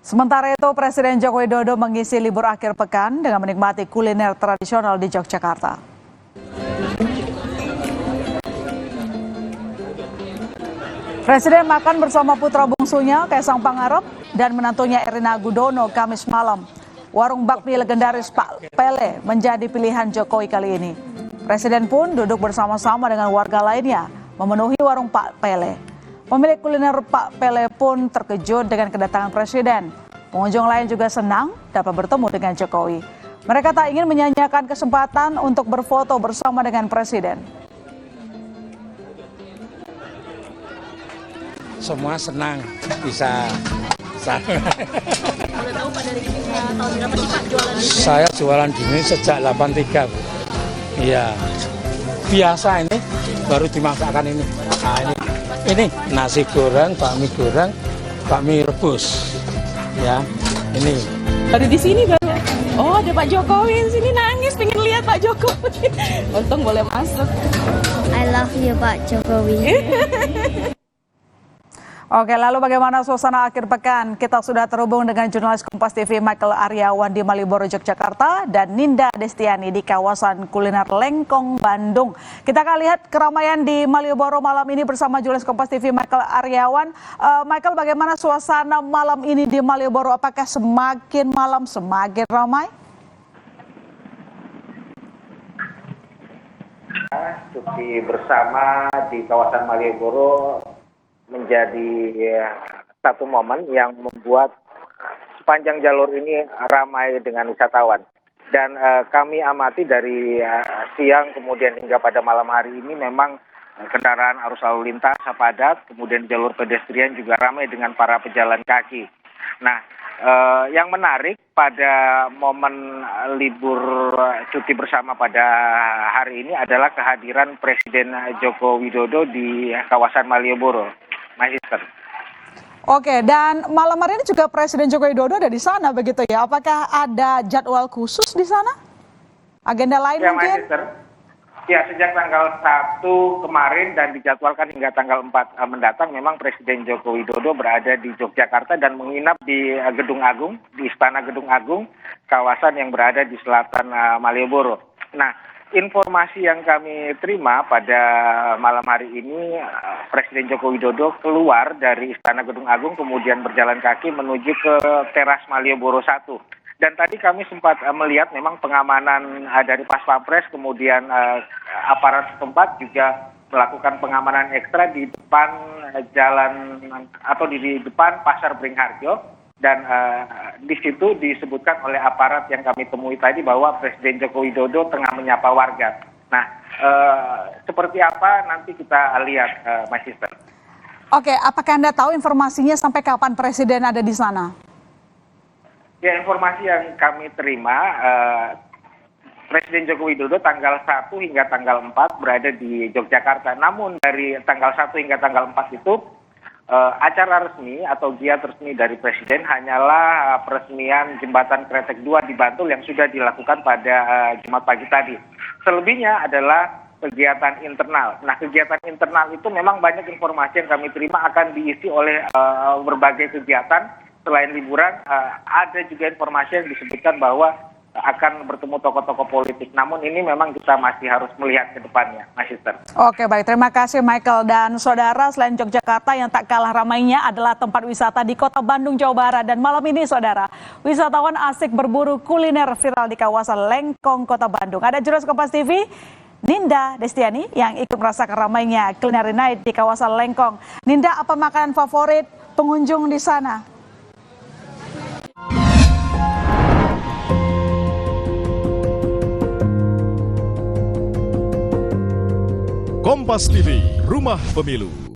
Sementara itu, Presiden Joko Widodo mengisi libur akhir pekan dengan menikmati kuliner tradisional di Yogyakarta. Presiden makan bersama putra bungsunya, Kaisang Pangarep, dan menantunya Erina Gudono Kamis malam. Warung bakmi legendaris Pak Pele menjadi pilihan Jokowi kali ini. Presiden pun duduk bersama-sama dengan warga lainnya, memenuhi warung Pak Pele. Pemilik kuliner Pak Pele pun terkejut dengan kedatangan Presiden. Pengunjung lain juga senang dapat bertemu dengan Jokowi. Mereka tak ingin menyanyiakan kesempatan untuk berfoto bersama dengan Presiden. Semua senang bisa. Boleh tahu Pak dari tahun berapa sih Pak jualan di sini? Saya jualan di sini sejak 83. Iya. Biasa ini baru dimasakkan ini. Nah, ini nasi goreng, bakmi rebus. Ya, ini. Baru di sini baru. Oh, ada Pak Jokowi di sini, nangis pengen lihat Pak Jokowi. Untung boleh masuk. I love you Pak Jokowi. Oke, lalu bagaimana suasana akhir pekan? Kita sudah terhubung dengan jurnalis Kompas TV Michael Aryawan di Malioboro, Yogyakarta, dan Ninda Destiani di kawasan kuliner Lengkong, Bandung. Kita akan lihat keramaian di Malioboro malam ini bersama jurnalis Kompas TV Michael Aryawan. Michael, bagaimana suasana malam ini di Malioboro? Apakah semakin malam semakin ramai? Cuti bersama di kawasan Malioboro menjadi satu momen yang membuat sepanjang jalur ini ramai dengan wisatawan. Dan kami amati dari siang kemudian hingga pada malam hari ini memang kendaraan arus lalu lintas padat, kemudian jalur pedestrian juga ramai dengan para pejalan kaki. Nah, yang menarik pada momen libur cuti bersama pada hari ini adalah kehadiran Presiden Joko Widodo di kawasan Malioboro. Magister. Oke, dan malam hari ini juga Presiden Joko Widodo ada di sana begitu ya? Apakah ada jadwal khusus di sana? Agenda lain ya, mungkin? Magister. Ya, sejak tanggal 1 kemarin dan dijadwalkan hingga tanggal 4 mendatang, memang Presiden Joko Widodo berada di Yogyakarta dan menginap di Gedung Agung, di Istana Gedung Agung, kawasan yang berada di selatan Malioboro. Nah, informasi yang kami terima pada malam hari ini, Presiden Joko Widodo keluar dari Istana Gedung Agung kemudian berjalan kaki menuju ke teras Malioboro 1. Dan tadi kami sempat melihat memang pengamanan dari Pas Pampres, kemudian aparat setempat juga melakukan pengamanan ekstra di depan jalan atau di depan Pasar Beringharjo. Dan di situ disebutkan oleh aparat yang kami temui tadi bahwa Presiden Joko Widodo tengah menyapa warga. Nah, seperti apa nanti kita lihat, Magister. Oke, apakah Anda tahu informasinya sampai kapan Presiden ada di sana? Ya, informasi yang kami terima, Presiden Joko Widodo tanggal 1 hingga tanggal 4 berada di Yogyakarta. Namun dari tanggal 1 hingga tanggal 4 itu, acara resmi atau giat resmi dari Presiden hanyalah peresmian jembatan Kretek 2 di Bantul yang sudah dilakukan pada Jumat pagi tadi. Selebihnya adalah kegiatan internal. Nah, kegiatan internal itu memang banyak informasi yang kami terima akan diisi oleh berbagai kegiatan. Selain liburan, ada juga informasi yang disebutkan bahwa akan bertemu tokoh-tokoh politik. Namun ini memang kita masih harus melihat ke depannya, Magister. Oke, baik. Terima kasih Michael. Dan saudara, selain Yogyakarta yang tak kalah ramainya adalah tempat wisata di Kota Bandung, Jawa Barat. Dan malam ini, saudara, wisatawan asik berburu kuliner viral di kawasan Lengkong, Kota Bandung. Ada jurnalis Kompas TV, Ninda Destiani, yang ikut merasakan ramainya Culinary Night di kawasan Lengkong. Ninda, apa makanan favorit pengunjung di sana? Kompas TV, Rumah Pemilu.